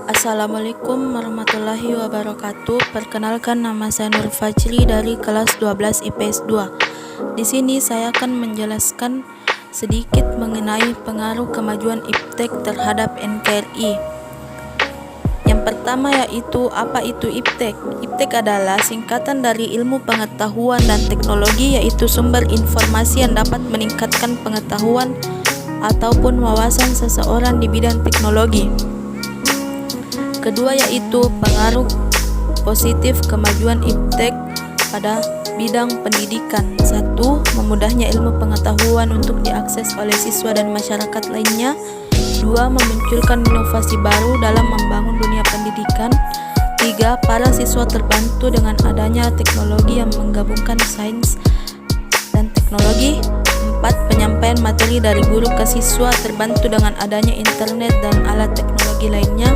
Assalamualaikum warahmatullahi wabarakatuh. Perkenalkan, nama saya Nur Fajri dari kelas 12 IPS 2. Di sini saya akan menjelaskan sedikit mengenai pengaruh kemajuan iptek terhadap NKRI. Yang pertama yaitu, apa itu iptek? Iptek adalah singkatan dari ilmu pengetahuan dan teknologi, yaitu sumber informasi yang dapat meningkatkan pengetahuan ataupun wawasan seseorang di bidang teknologi. Kedua yaitu pengaruh positif kemajuan iptek pada bidang pendidikan. 1. Memudahnya ilmu pengetahuan untuk diakses oleh siswa dan masyarakat lainnya. 2. Memunculkan inovasi baru dalam membangun dunia pendidikan. 3. Para siswa terbantu dengan adanya teknologi yang menggabungkan sains dan teknologi. 4. Penyampaian materi dari guru ke siswa terbantu dengan adanya internet dan alat teknologi lainnya.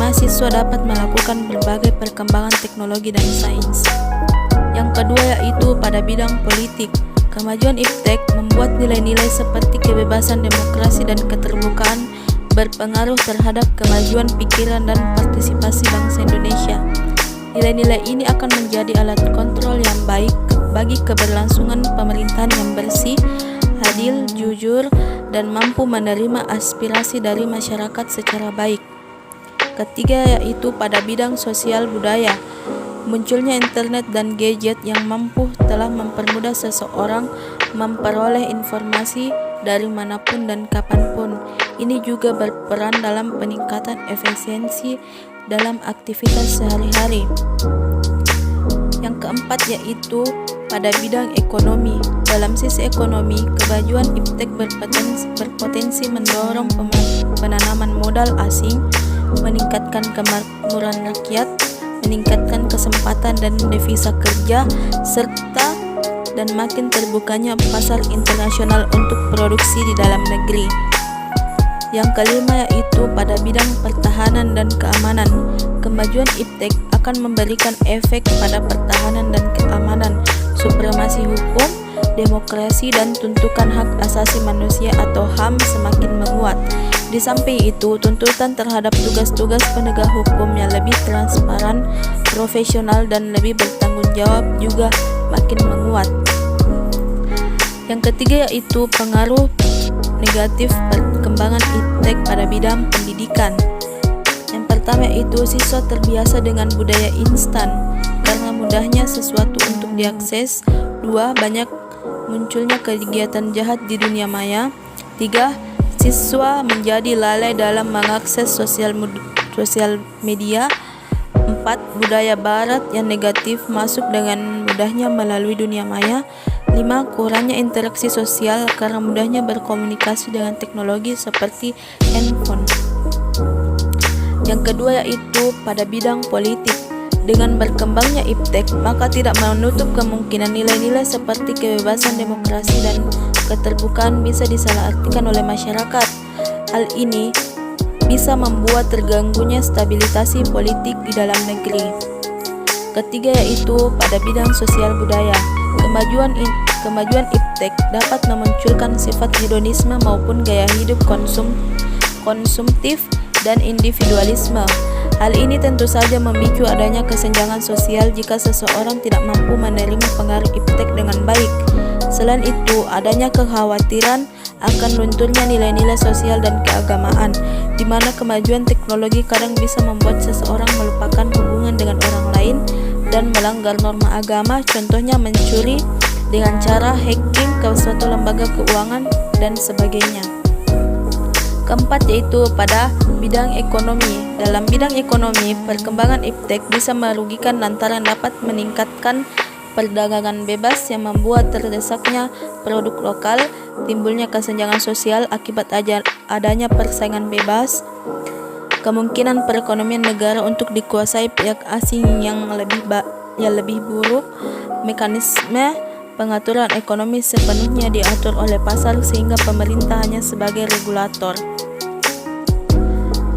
Siswa dapat melakukan berbagai perkembangan teknologi dan sains. Yang kedua yaitu pada bidang politik. Kemajuan iptek membuat nilai-nilai seperti kebebasan, demokrasi, dan keterbukaan berpengaruh terhadap kemajuan pikiran dan partisipasi bangsa Indonesia. Nilai-nilai ini akan menjadi alat kontrol yang baik bagi keberlangsungan pemerintahan yang bersih, adil, jujur, dan mampu menerima aspirasi dari masyarakat secara baik. Ketiga yaitu pada bidang sosial budaya. Munculnya internet dan gadget yang mampu telah mempermudah seseorang memperoleh informasi dari manapun dan kapanpun. Ini juga berperan dalam peningkatan efisiensi dalam aktivitas sehari-hari. Yang keempat yaitu pada bidang ekonomi. Dalam sisi ekonomi, kemajuan iptek berpotensi mendorong penanaman modal asing, meningkatkan kemakmuran rakyat, meningkatkan kesempatan dan devisa kerja, serta dan makin terbukanya pasar internasional untuk produksi di dalam negeri. Yang kelima yaitu pada bidang pertahanan dan keamanan. Kemajuan iptek akan memberikan efek pada pertahanan dan keamanan, supremasi hukum, demokrasi, dan tuntutan hak asasi manusia atau HAM semakin menguat. Di samping itu, tuntutan terhadap tugas-tugas penegak hukum yang lebih transparan, profesional, dan lebih bertanggung jawab juga makin menguat. Yang ketiga yaitu pengaruh negatif perkembangan iptek pada bidang pendidikan. Yang pertama yaitu siswa terbiasa dengan budaya instan karena mudahnya sesuatu untuk diakses. 2. Banyak munculnya kegiatan jahat di dunia maya. 3. Siswa menjadi lalai dalam mengakses sosial media. 4. Budaya barat yang negatif masuk dengan mudahnya melalui dunia maya. 5. Kurangnya interaksi sosial karena mudahnya berkomunikasi dengan teknologi seperti handphone. Yang kedua yaitu pada bidang politik. Dengan berkembangnya iptek, maka tidak menutup kemungkinan nilai-nilai seperti kebebasan, demokrasi, dan keterbukaan bisa disalahartikan oleh masyarakat. Hal ini bisa membuat terganggunya stabilitas politik di dalam negeri. Ketiga yaitu pada bidang sosial budaya. Kemajuan iptek dapat memunculkan sifat hedonisme maupun gaya hidup konsumtif dan individualisme. Hal ini tentu saja memicu adanya kesenjangan sosial jika seseorang tidak mampu menerima pengaruh iptek dengan baik. Selain itu, adanya kekhawatiran akan lunturnya nilai-nilai sosial dan keagamaan, di mana kemajuan teknologi kadang bisa membuat seseorang melupakan hubungan dengan orang lain dan melanggar norma agama, contohnya mencuri dengan cara hacking ke suatu lembaga keuangan dan sebagainya. Keempat yaitu pada bidang ekonomi. Dalam bidang ekonomi, perkembangan iptek bisa merugikan lantaran dapat meningkatkan perdagangan bebas yang membuat terdesaknya produk lokal, timbulnya kesenjangan sosial akibat adanya persaingan bebas, kemungkinan perekonomian negara untuk dikuasai pihak asing yang lebih buruk, mekanisme pengaturan ekonomi sepenuhnya diatur oleh pasar sehingga pemerintah hanya sebagai regulator.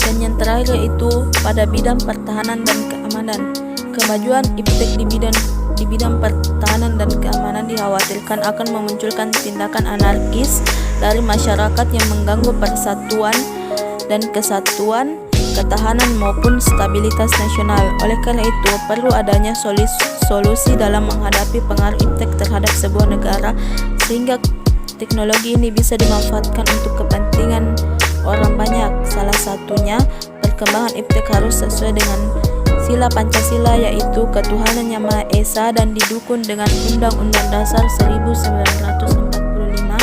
Dan yang terakhir yaitu pada bidang pertahanan dan keamanan. Kemajuan iptek di bidang pertahanan dan keamanan dikhawatirkan akan memunculkan tindakan anarkis dari masyarakat yang mengganggu persatuan dan kesatuan ketahanan maupun stabilitas nasional. Oleh karena itu, perlu adanya solusi dalam menghadapi pengaruh iptek terhadap sebuah negara, sehingga teknologi ini bisa dimanfaatkan untuk kepentingan orang banyak. Salah satunya, perkembangan iptek harus sesuai dengan sila Pancasila, yaitu ketuhanan yang Maha Esa, dan didukung dengan Undang-Undang Dasar 1945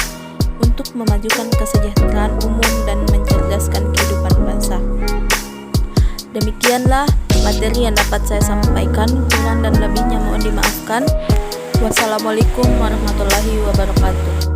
untuk memajukan kesejahteraan umum dan mencerdaskan kehidupan bangsa. Demikianlah materi yang dapat saya sampaikan, kurang dan lebihnya mohon dimaafkan. Wassalamualaikum warahmatullahi wabarakatuh.